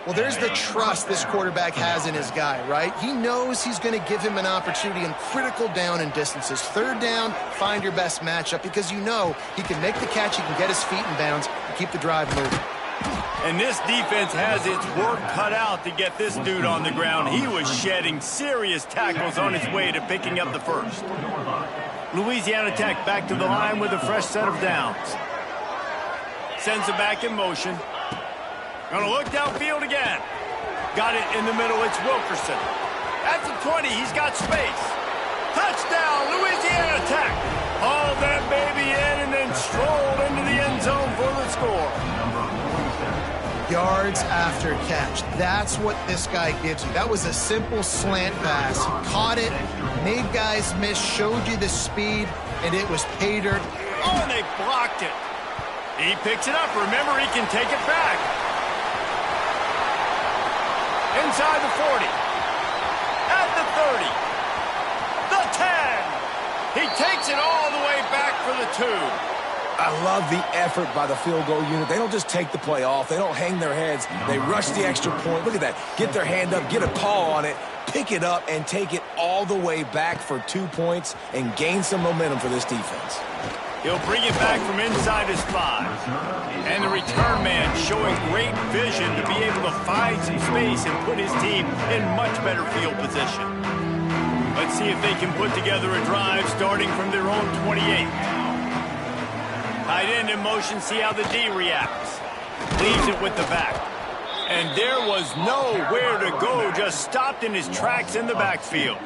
Well, there's the trust this quarterback has in his guy, right? He knows he's going to give him an opportunity in critical down and distances. 3rd down, find your best matchup because you know he can make the catch, he can get his feet in bounds, and keep the drive moving. And this defense has its work cut out to get this dude on the ground. He was shedding serious tackles on his way to picking up the first. Louisiana Tech back to the line with a fresh set of downs. Sends it back in motion. Gonna look downfield again. Got it in the middle, it's Wilkerson. At the 20, he's got space. Touchdown, Louisiana Tech. Hauled that baby in and then strolled into the end zone for the score. Yards after catch. That's what this guy gives you. That was a simple slant pass. Caught it, made guys miss, showed you the speed, and it was pay dirt. Oh, and they blocked it. He picks it up. Remember, he can take it back. Inside the 40. At the 30. The 10. He takes it all the way back for the 2. I love the effort by the field goal unit. They don't just take the play off. They don't hang their heads. They rush the extra point. Look at that. Get their hand up, get a call on it, pick it up, and take it all the way back for 2 points and gain some momentum for this defense. He'll bring it back from inside his 5. And the return man showing great vision to be able to find some space and put his team in much better field position. Let's see if they can put together a drive starting from their own 28. Tight end in motion, see how the D reacts. Leaves it with the back. And there was nowhere to go, just stopped in his tracks in the backfield.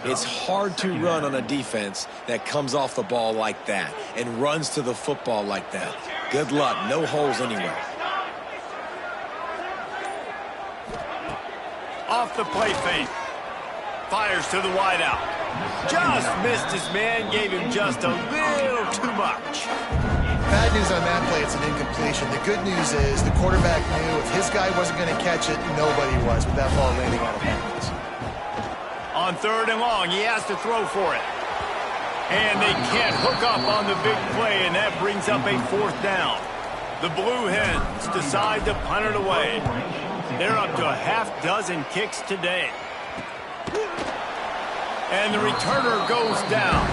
It's hard to run on a defense that comes off the ball like that and runs to the football like that. Good luck. No holes anywhere. Off the play fake. Fires to the wideout. Just missed his man, gave him just a little too much. Bad news on that play, it's an incompletion. The good news is the quarterback knew if his guy wasn't going to catch it, nobody was with that ball landing out of bounds. On 3rd and long, he has to throw for it. And they can't hook up on the big play, and that brings up a 4th down. The Blue Hens decide to punt it away. They're up to a half dozen kicks today. And the returner goes down.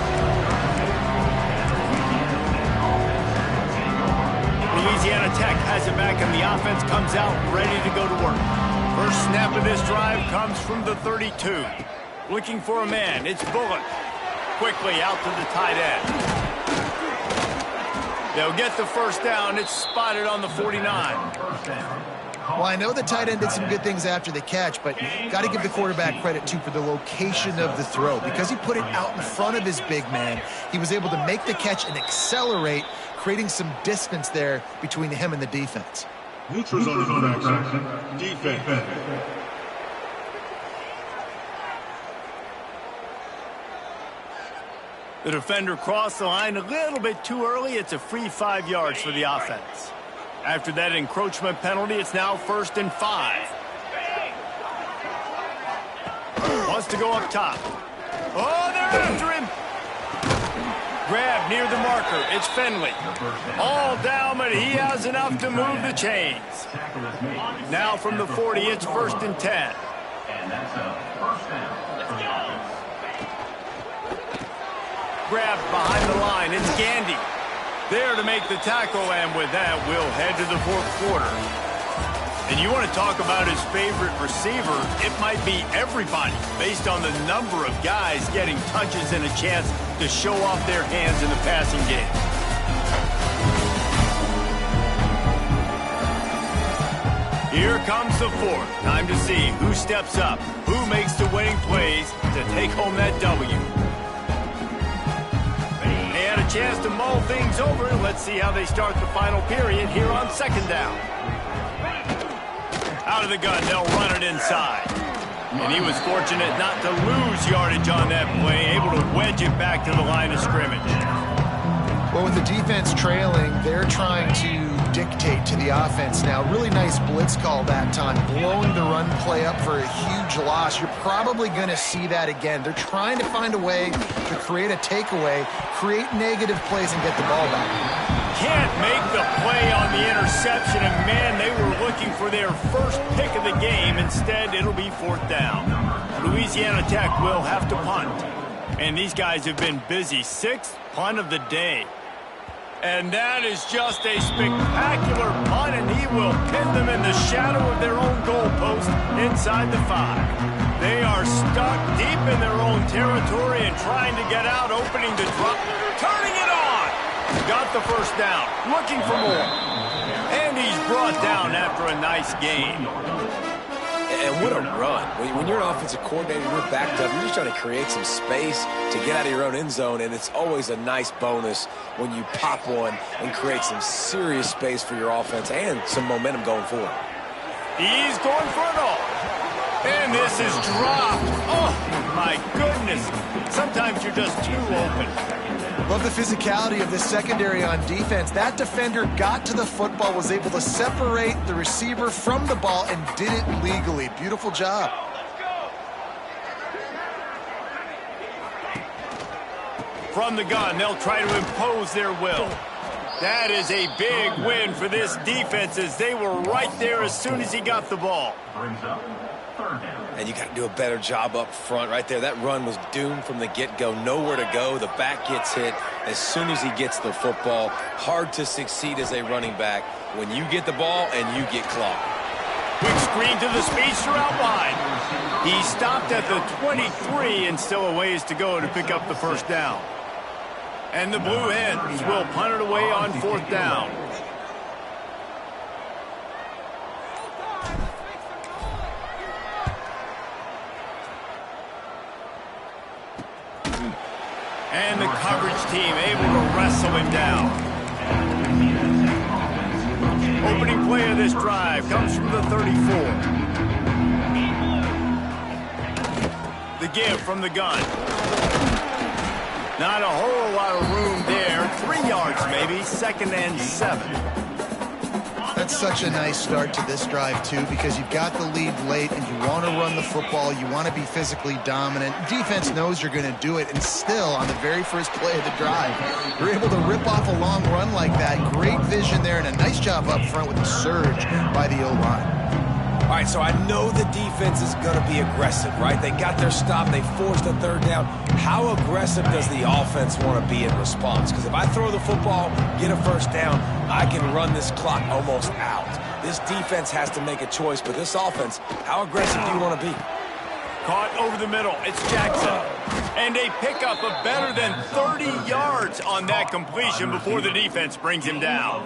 Louisiana Tech has it back, and the offense comes out ready to go to work. First snap of this drive comes from the 32. Looking for a man, it's Bullock. Quickly out to the tight end. They'll get the first down. It's spotted on the 49. Well, I know the tight end did some good things after the catch, but got to give the quarterback credit, too, for the location of the throw. Because he put it out in front of his big man, he was able to make the catch and accelerate, creating some distance there between him and the defense. Neutral zone action. Defense. The defender crossed the line a little bit too early. It's a free 5 yards for the offense. After that encroachment penalty, it's now 1st and 5. Wants to go up top. Oh, they're after him. Grab near the marker. It's Finley. All down, but he has enough to move the chains. Now from the 40, it's 1st and 10. Grab behind the line. It's Gandy. There to make the tackle, and with that, we'll head to the 4th quarter. And you want to talk about his favorite receiver, it might be everybody, based on the number of guys getting touches and a chance to show off their hands in the passing game. Here comes the 4th. Time to see who steps up, who makes the winning plays to take home that W. Chance to mull things over. Let's see how they start the final period here on 2nd down. Out of the gun, they'll run it inside. And he was fortunate not to lose yardage on that play, able to wedge it back to the line of scrimmage. Well, with the defense trailing, they're trying to dictate to the offense now. Really nice blitz call that time, blowing the run play up for a huge loss. You're probably going to see that again. They're trying to find a way to create a takeaway, create negative plays, and get the ball back. Can't make the play on the interception, and man, they were looking for their first pick of the game. Instead, it'll be 4th down. Louisiana Tech will have to punt. And these guys have been busy. 6th punt of the day. And that is just a spectacular punt, and he will pin them in the shadow of their own goalpost inside the 5. They are stuck deep in their own territory and trying to get out, opening the drop, turning it on. Got the first down, looking for more. And he's brought down after a nice game. And what a run. When you're an offensive coordinator, you're backed up. You're just trying to create some space to get out of your own end zone, and it's always a nice bonus when you pop one and create some serious space for your offense and some momentum going forward. He's going for it all. And this is dropped. Oh, my goodness. Sometimes you're just too open. Love the physicality of this secondary on defense. That defender got to the football, was able to separate the receiver from the ball, and did it legally. Beautiful job. From the gun, they'll try to impose their will. That is a big win for this defense, as they were right there as soon as he got the ball. And you got to do a better job up front right there. That run was doomed from the get-go. Nowhere to go. The back gets hit as soon as he gets the football. Hard to succeed as a running back when you get the ball and you get clocked. Quick screen to the speedster out wide. He stopped at the 23 and still a ways to go to pick up the first down. And the Blue Hens will punt it away on 4th down. And the coverage team able to wrestle him down. Opening play of this drive comes from the 34. The give from the gun. Not a whole lot of room there. 3 yards maybe, 2nd and 7. That's such a nice start to this drive, too, because you've got the lead late and you want to run the football. You want to be physically dominant. Defense knows you're going to do it, and still, on the very first play of the drive, you're able to rip off a long run like that. Great vision there, and a nice job up front with the surge by the O-line. All right, so I know the defense is going to be aggressive, right? They got their stop. They forced a third down. How aggressive does the offense want to be in response? Because if I throw the football, get a first down, I can run this clock almost out. This defense has to make a choice, but this offense, how aggressive do you want to be? Caught over the middle. It's Jackson. And a pickup of better than 30 yards on that completion before the defense brings him down.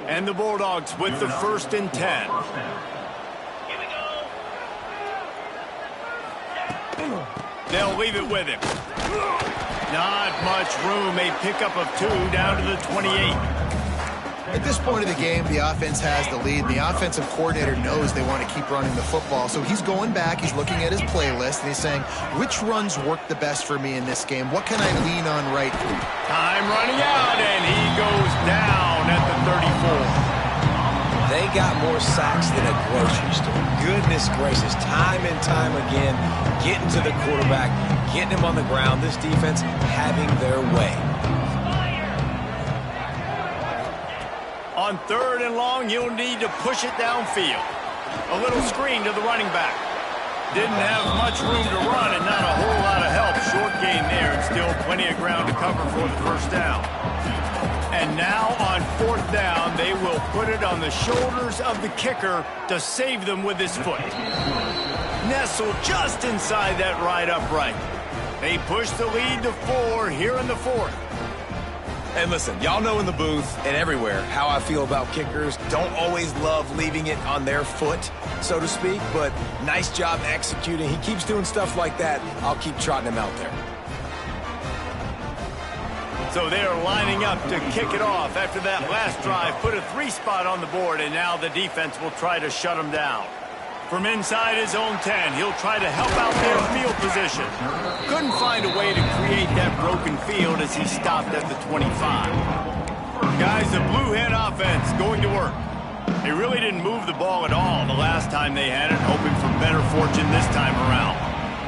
And the Bulldogs with the 1st and 10. They'll leave it with him. Not much room. A pickup of 2 down to the 28. At this point of the game, the offense has the lead. The offensive coordinator knows they want to keep running the football. So he's going back, he's looking at his playlist, and he's saying, which runs work the best for me in this game? What can I lean on right here? Time running out, and he goes down at the 34. They got more sacks than a grocery store. Goodness gracious, time and time again, getting to the quarterback, getting him on the ground. This defense having their way. On 3rd and long, you'll need to push it downfield. A little screen to the running back. Didn't have much room to run and not a whole lot of help. Short gain there and still plenty of ground to cover for the first down. And now on 4th down, they will put it on the shoulders of the kicker to save them with his foot. Nestled just inside that right upright. They push the lead to 4 here in the 4th. And listen, y'all know in the booth and everywhere how I feel about kickers. Don't always love leaving it on their foot, so to speak, but nice job executing. He keeps doing stuff like that. I'll keep trotting him out there. So they're lining up to kick it off after that last drive. Put a 3 spot on the board, and now the defense will try to shut him down. From inside his own 10, he'll try to help out their field position. Couldn't find a way to create that broken field as he stopped at the 25. Guys, the Blue Hen offense going to work. They really didn't move the ball at all the last time they had it, hoping for better fortune this time around.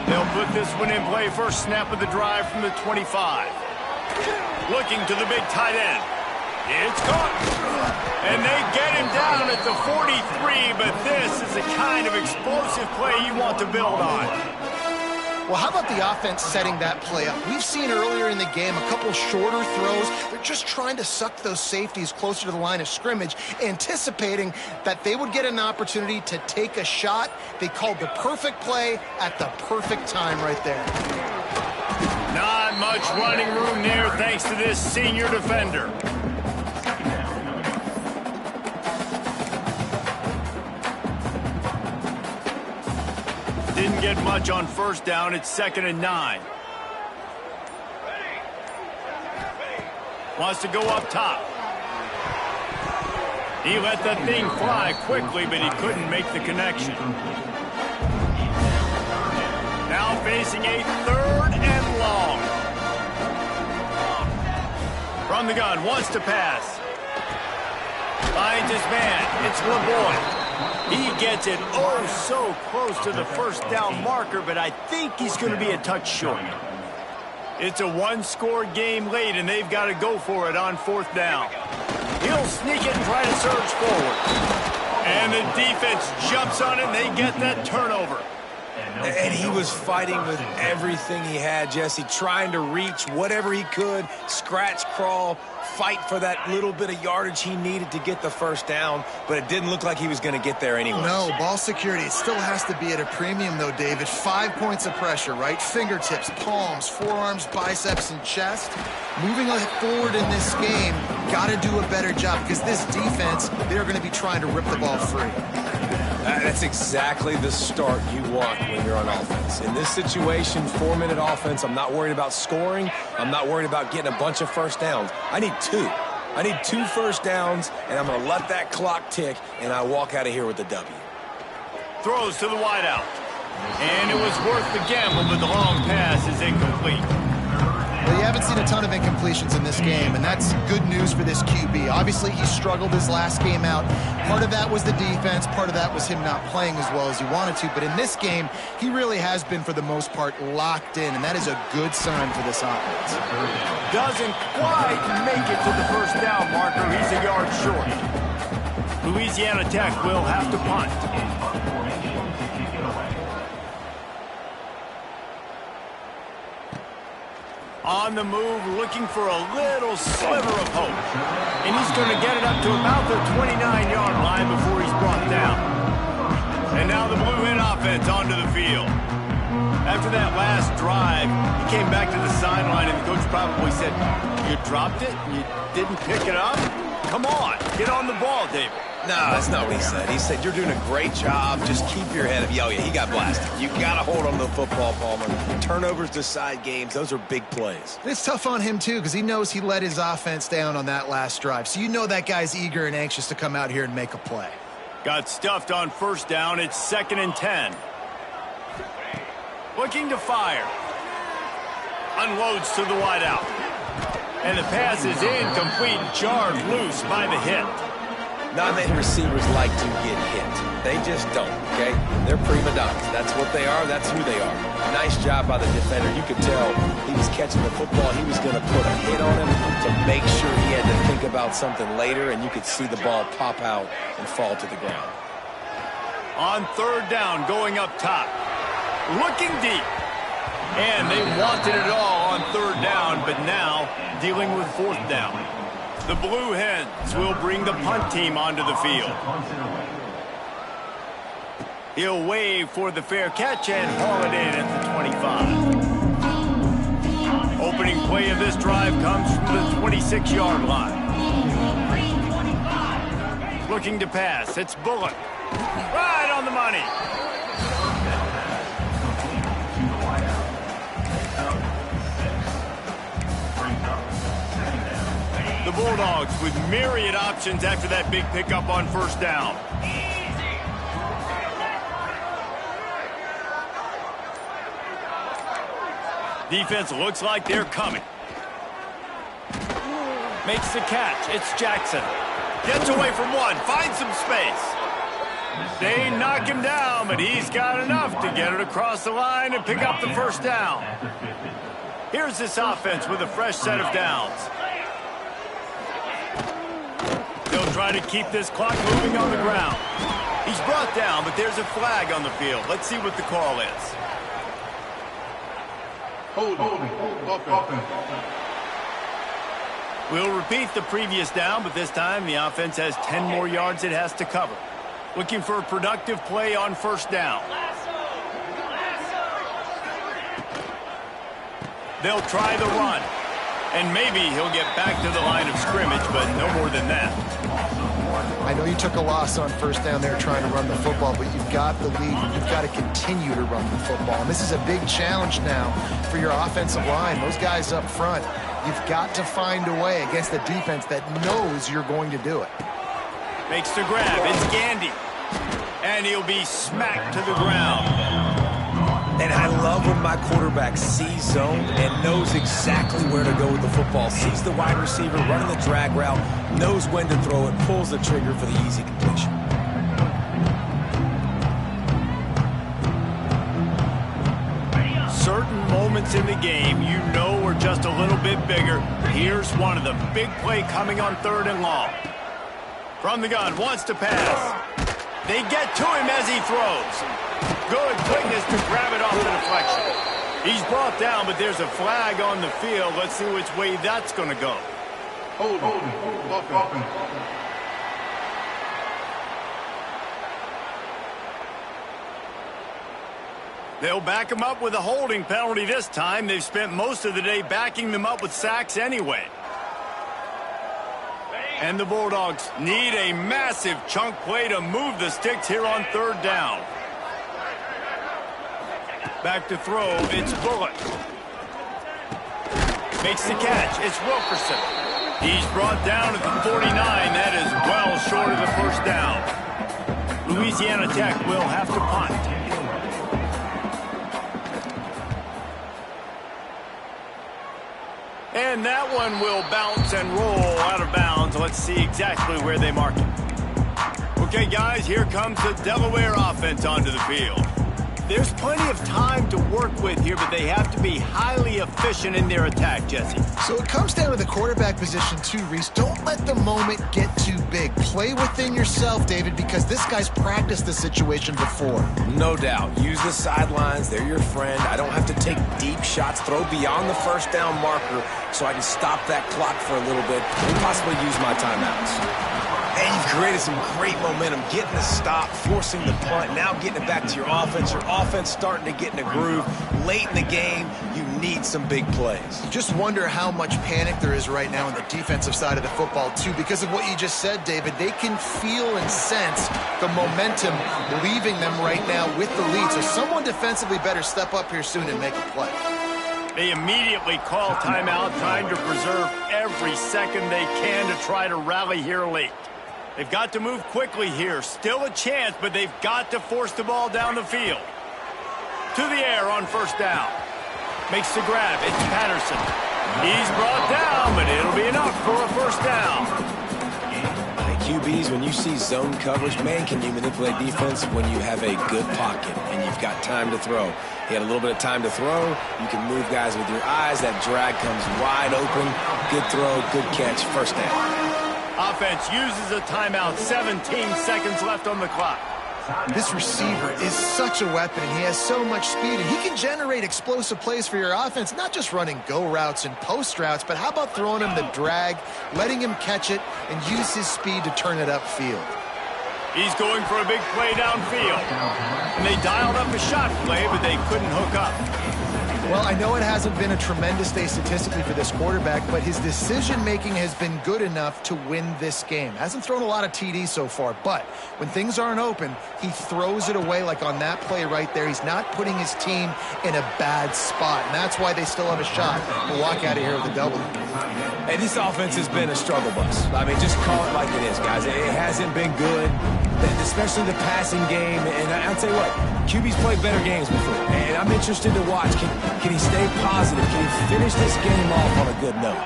They'll put this one in play first snap of the drive from the 25. Looking to the big tight end. It's caught. And they get him down at the 43, but this is the kind of explosive play you want to build on. Well, how about the offense setting that play up? We've seen earlier in the game a couple shorter throws. They're just trying to suck those safeties closer to the line of scrimmage, anticipating that they would get an opportunity to take a shot. They called the perfect play at the perfect time right there. Not much running room there thanks to this senior defender. Didn't get much on 1st down. It's 2nd and 9. Wants to go up top. He let that thing fly quickly, but he couldn't make the connection. Now facing a 3rd and long. From the gun, wants to pass. Finds his man. It's LeBoy. He gets it oh so close to the 1st down marker, but I think he's going to be a touch short. It's a 1-score game late, and they've got to go for it on 4th down. He'll sneak it and try to surge forward. And the defense jumps on it, and they get that turnover. And he was fighting with everything he had, Jesse, trying to reach whatever he could, scratch, crawl, fight for that little bit of yardage he needed to get the 1st down, but it didn't look like he was going to get there anyway. No, ball security, it still has to be at a premium, though, David. 5 points of pressure, right? Fingertips, palms, forearms, biceps, and chest. Moving forward in this game, got to do a better job because this defense, they're going to be trying to rip the ball free. That's exactly the start you want when you're on offense. In this situation, 4-minute offense, I'm not worried about scoring. I'm not worried about getting a bunch of 1st downs. I need 2. I need 2 1st downs, and I'm going to let that clock tick, and I walk out of here with the W. Throws to the wideout. And it was worth the gamble, but the long pass is incomplete. Well, you haven't seen a ton of incompletions in this game, and that's good news for this QB. Obviously, he struggled his last game out. Part of that was the defense. Part of that was him not playing as well as he wanted to. But in this game, he really has been, for the most part, locked in, and that is a good sign for this offense. Doesn't quite make it to the 1st down marker. He's a yard short. Louisiana Tech will have to punt. on the move, looking for a little sliver of hope. And he's going to get it up to about the 29-yard line before he's brought down. And now the Blue Hen offense onto the field. After that last drive, he came back to the sideline, and the coach probably said, "You dropped it? You didn't pick it up? Come on, get on the ball, David." No, that's not what he said. He said, "You're doing a great job. Just keep your head up." Oh, yeah, he got blasted. You got to hold on to the football, Palmer. Turnovers decide games. Those are big plays. It's tough on him, too, because he knows he let his offense down on that last drive. So you know that guy's eager and anxious to come out here and make a play. Got stuffed on first down. It's 2nd and 10. Looking to fire. Unloads to the wideout. And the pass is incomplete, jarred loose by the hit. Not many receivers like to get hit. They just don't, okay? They're prima donnas. That's what they are. That's who they are. Nice job by the defender. You could tell he was catching the football. He was going to put a hit on him to make sure he had to think about something later, and you could see the ball pop out and fall to the ground. On 3rd down, going up top. Looking deep. And they wanted it all on 3rd down, but now dealing with 4th down. The Blue Hens will bring the punt team onto the field. He'll wave for the fair catch and haul it in at the 25. Opening play of this drive comes from the 26-yard line. Looking to pass. It's Bullock. Right on the money. The Bulldogs with myriad options after that big pickup on 1st down. Defense looks like they're coming. Makes the catch. It's Jackson. Gets away from one. Finds some space. They knock him down, but he's got enough to get it across the line and pick up the 1st down. Here's this offense with a fresh set of downs. They'll try to keep this clock moving on the ground. He's brought down, but there's a flag on the field. Let's see what the call is. We'll repeat the previous down, but this time the offense has 10 more yards it has to cover. Looking for a productive play on 1st down. They'll try the run. And maybe he'll get back to the line of scrimmage, but no more than that. I know you took a loss on 1st down there trying to run the football, but you've got the lead. You've got to continue to run the football. And this is a big challenge now for your offensive line. Those guys up front, you've got to find a way against the defense that knows you're going to do it. Makes the grab. It's Gandy. And he'll be smacked to the ground. And I love when my quarterback sees zone and knows exactly where to go with the football. Sees the wide receiver running the drag route, knows when to throw it, pulls the trigger for the easy completion. Certain moments in the game you know are just a little bit bigger. Here's one of them. Big play coming on 3rd and long. From the gun, wants to pass. They get to him as he throws. Good quickness to grab it off the deflection. He's brought down, but there's a flag on the field. Let's see which way that's going to go. They'll back him up with a holding penalty this time. They've spent most of the day backing them up with sacks anyway. And the Bulldogs need a massive chunk play to move the sticks here on 3rd down. Back to throw, it's Bullock. Makes the catch, it's Wilkerson. He's brought down at the 49. That is well short of the 1st down. Louisiana Tech will have to punt. And that one will bounce and roll out of bounds. Let's see exactly where they mark it. Okay, guys, here comes the Delaware offense onto the field. There's plenty of time to work with here, but they have to be highly efficient in their attack, Jesse. So it comes down to the quarterback position too, Reese. Don't let the moment get too big. Play within yourself, David, because this guy's practiced the situation before. No doubt. Use the sidelines. They're your friend. I don't have to take deep shots. Throw beyond the first down marker so I can stop that clock for a little bit and possibly use my timeouts. And you've created some great momentum, getting the stop, forcing the punt, now getting it back to your offense. Your offense starting to get in a groove. Late in the game, you need some big plays. Just wonder how much panic there is right now on the defensive side of the football, too, because of what you just said, David. They can feel and sense the momentum leaving them right now with the lead. So someone defensively better step up here soon and make a play. They immediately call timeout, trying to preserve every second they can to try to rally here late. They've got to move quickly here. Still a chance, but they've got to force the ball down the field. To the air on first down. Makes the grab. It's Patterson. He's brought down, but it'll be enough for a first down. QBs, when you see zone coverage, man, can you manipulate defense when you have a good pocket and you've got time to throw. He had a little bit of time to throw. You can move guys with your eyes. That drag comes wide open. Good throw, good catch, first down. Offense uses a timeout. 17 seconds left on the clock. This receiver is such a weapon, and he has so much speed, and he can generate explosive plays for your offense, not just running go routes and post routes, but how about throwing him the drag, letting him catch it, and use his speed to turn it upfield. He's going for a big play downfield. And they dialed up a shot play, but they couldn't hook up. Well, I know it hasn't been a tremendous day statistically for this quarterback, but his decision-making has been good enough to win this game. Hasn't thrown a lot of TDs so far, but when things aren't open, he throws it away like on that play right there. He's not putting his team in a bad spot, and that's why they still have a shot to walk out of here with a W. Hey, this offense has been a struggle bus. I mean, just call it like it is, guys. It hasn't been good, especially the passing game. And I'll tell you what, QB's played better games before, and I'm interested to watch. Can he stay positive? Can he finish this game off on a good note?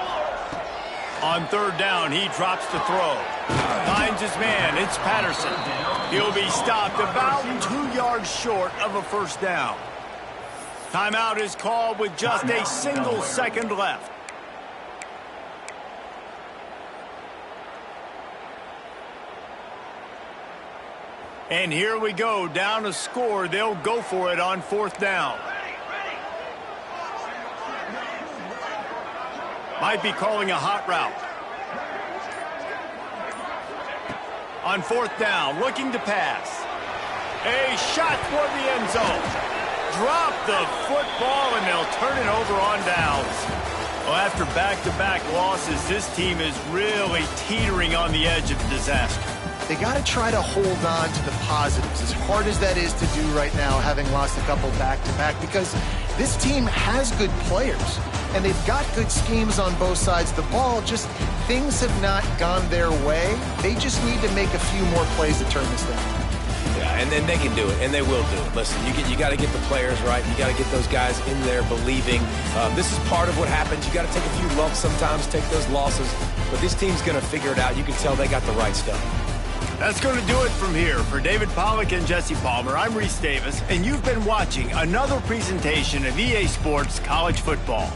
On third down, he drops to throw. Finds his man. It's Patterson. He'll be stopped about 2 yards short of a first down. Timeout is called with just a single second left. And here we go, down a score. They'll go for it on fourth down. Might be calling a hot route. On fourth down, looking to pass. A shot toward the end zone. Drop the football, and they'll turn it over on downs. Well, after back-to-back losses, this team is really teetering on the edge of disaster. They got to try to hold on to the positives, as hard as that is to do right now, having lost a couple back-to-back, because this team has good players, and they've got good schemes on both sides of the ball. Just things have not gone their way. They just need to make a few more plays to turn this thing. Yeah, and then they can do it, and they will do it. Listen, you got to get the players right. You got to get those guys in there believing. This is part of what happens. You got to take a few lumps sometimes, take those losses, but this team's going to figure it out. You can tell they got the right stuff. That's going to do it from here. For David Pollack and Jesse Palmer, I'm Reese Davis, and you've been watching another presentation of EA Sports College Football.